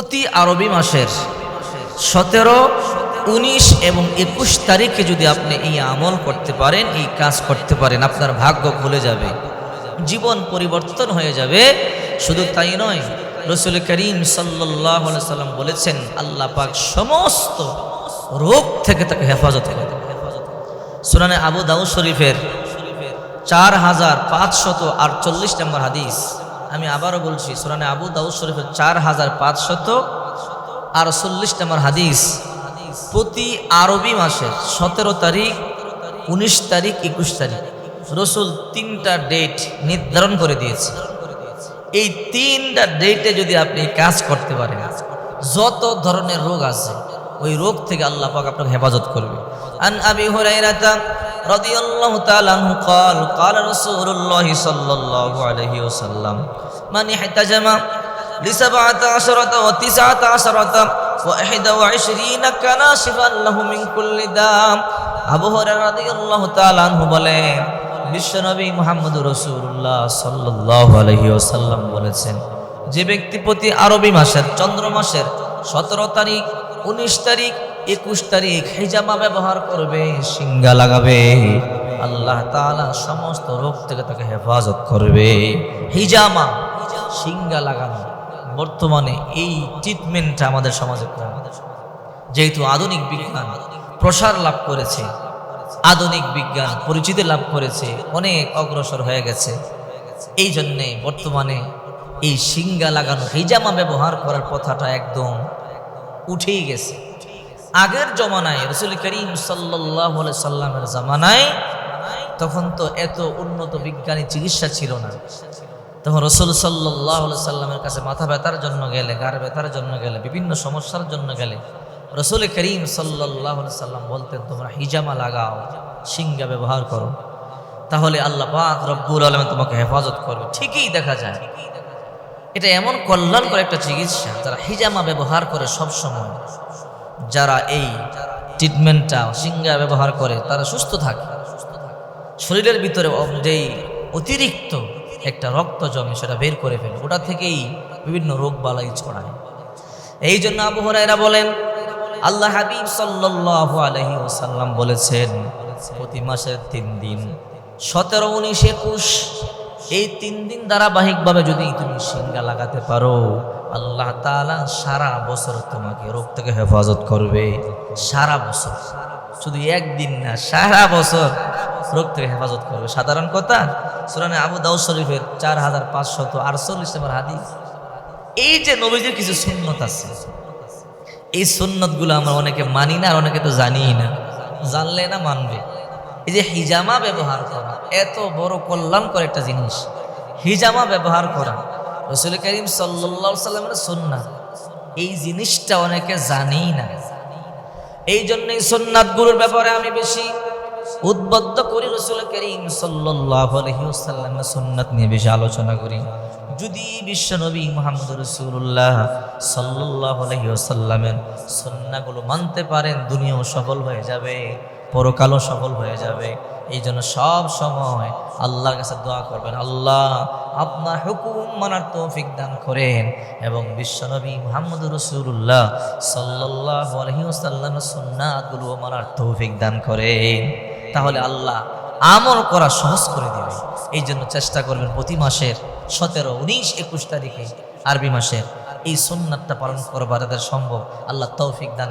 প্রতি আরবি মাসের 17, 19 এবং 21 তারিখে যদি আপনি এই আমল করতে পারেন, এই কাজ করতে পারেন, আপনার ভাগ্য খুলে যাবে, জীবন পরিবর্তন হয়ে যাবে। শুধু তাই নয়, রাসূল করিম সাল্লাল্লাহু আলাইহি সাল্লাম বলেছেন, আল্লাহ পাক সমস্ত রোগ থেকে তাকে হেফাজত করবে। সুনানে আবু দাউদ শরীফের 4548 নম্বর হাদিস, আমি আবারও বলছি, সুনানে আবু দাউদ শরীফের 4548 নম্বর হাদিস। প্রতি আরবি মাসের 17 তারিখ, 19 তারিখ, 21 তারিখ রসুল 3টা ডেট নির্ধারণ করে দিয়েছে। এই 3টা ডেটে যদি আপনি কাজ করতে পারেন, যত ধরনের রোগ আছে ওই রোগ থেকে আল্লাহ পাক আপনাকে হেফাজত করবে। আন আবি হুরায়রা রাদিয়াল্লাহু তাআলা আনহু قال قال رسول الله صلى الله عليه وسلم من احتجم ل17 و19 و21 كناشفا له من كل داء। আবু হুরায়রা রাদিয়াল্লাহু তাআলা আনহু বলেন, বিশ্বনবী মুহাম্মদুর রাসূলুল্লাহ সাল্লাল্লাহু আলাইহি ওয়াসাল্লাম বলেছেন, যে ব্যক্তি প্রতি আরবি মাসের চন্দ্র মাসের 17 তারিখ, 19 তারিখ, 21 তারিখ হিজামা ব্যবহার করবে, সিঙ্গা লাগাবে, আল্লাহ তাআলা সমস্ত রোগ থেকে তাকে হেফাজত করবে। হিজামা, সিঙ্গা লাগানো, বর্তমানে এই ট্রিটমেন্টটা আমাদের সমাজে কম। যেহেতু আধুনিক বিজ্ঞান প্রসার লাভ করেছে, আধুনিক বিজ্ঞান পরিচিতি লাভ করেছে, অনেক অগ্রসর হয়ে গেছে, এই জন্যে বর্তমানে এই সিঙ্গা লাগানো, হিজামা ব্যবহার করার কথাটা একদম উঠেই গেছে। আগের জমানায় রাসূল করিম সাল্লাল্লাহু আলাইহি সাল্লামের জামানায় তখন তো এত উন্নত বিজ্ঞানী চিকিৎসা ছিল না। তখন রাসূল সাল্লাল্লাহু আলাইহি সাল্লামের কাছে মাথা ব্যথার জন্য গেলে, গাড় ব্যথার জন্য গেলে, বিভিন্ন সমস্যার জন্য গেলে রাসূল করিম সাল্লাল্লাহু আলাইহি সাল্লাম বলতেন, তোমরা হিজামা লাগাও, সিঙ্গা ব্যবহার করো, তাহলে আল্লাহ পাক রব্বুল আলামিন তোমাকে হেফাজত করবে। ঠিকই দেখা যায়, এটা এমন কল্যাণকর একটা চিকিৎসা। যারা হিজামা ব্যবহার করে সব সময়, যারা এই ট্রিটমেন্টটা সিঙ্গা ব্যবহার করে, তারা সুস্থ থাকে। শরীরের ভিতরে যেই অতিরিক্ত একটা রক্ত জমে সেটা বের করে ফেলে, ওটা থেকেই বিভিন্ন রোগ বালাই ছড়ায়। এই জন্য আবু হুরায়রা বলেন, আল্লাহ হাবিব সাল্লাল্লাহু আলাইহি ওয়াসাল্লাম বলেছেন, প্রতি মাসের 3 দিন 17, 19, 21 এই 3 দিন ধারাবাহিকভাবে যদি তুমি সিঙ্গা লাগাতে পারো, আল্লাহ তাআলা সারা বছর তোমাকে রোগ থেকে হেফাজত করবে। সারা বছর, শুধু একদিন না, সারা বছর রোগ থেকে হেফাজত করবে। সাধারণ কথা, সুনানে আবু দাউদ শরীফের 4548 নম্বর হাদিস। এই যে নবীজির কিছু সুন্নত আছে, এই সুন্নতগুলো আমরা অনেকে মানি না, আর অনেকে তো জানিই না, জানলে না মানবে। এই যে হিজামা ব্যবহার করা, এত বড় কল্যাণকর একটা জিনিস। হিজামা ব্যবহার করা রাসূল করিম সাল্লাল্লাহু আলাইহি সাল্লামের সুন্নাত, এই জিনিসটা অনেকে জানেই না। এই জন্য এই সুন্নাতগুলোর ব্যাপারে আমি বেশি উদ্বুদ্ধ করি, রাসূল করিম সাল্লাল্লাহু আলাইহি ওয়াসাল্লামের সুন্নাত নিয়ে বেশি আলোচনা করি। যদি বিশ্বনবী মুহাম্মদুর রাসূলুল্লাহ সাল্লাল্লাহু আলাইহি ওয়াসাল্লামের সুন্নাহগুলো মানতে পারেন, দুনিয়াও সফল হয়ে যাবে, পরকালও সফল হয়ে যাবে। এই জন্য সব সময় আল্লাহর কাছে দোয়া করবেন, আল্লাহ আপনার হুকুম মানার তৌফিক দান করেন, এবং বিশ্বনবী মুহাম্মদুর রাসূলুল্লাহ সাল্লাল্লাহু আলাইহি ওয়াসাল্লামের সুন্নাহগুলো মানার তৌফিক দান করেন। তাহলে আল্লাহ আমল করা সহজ করে দিবে। এই জন্য চেষ্টা করবেন প্রতি মাসের 17, 19, 21 তারিখে আরবি মাসের এই সুন্নাতটা পালন করবার যাদের সম্ভব, আল্লাহ তৌফিক দান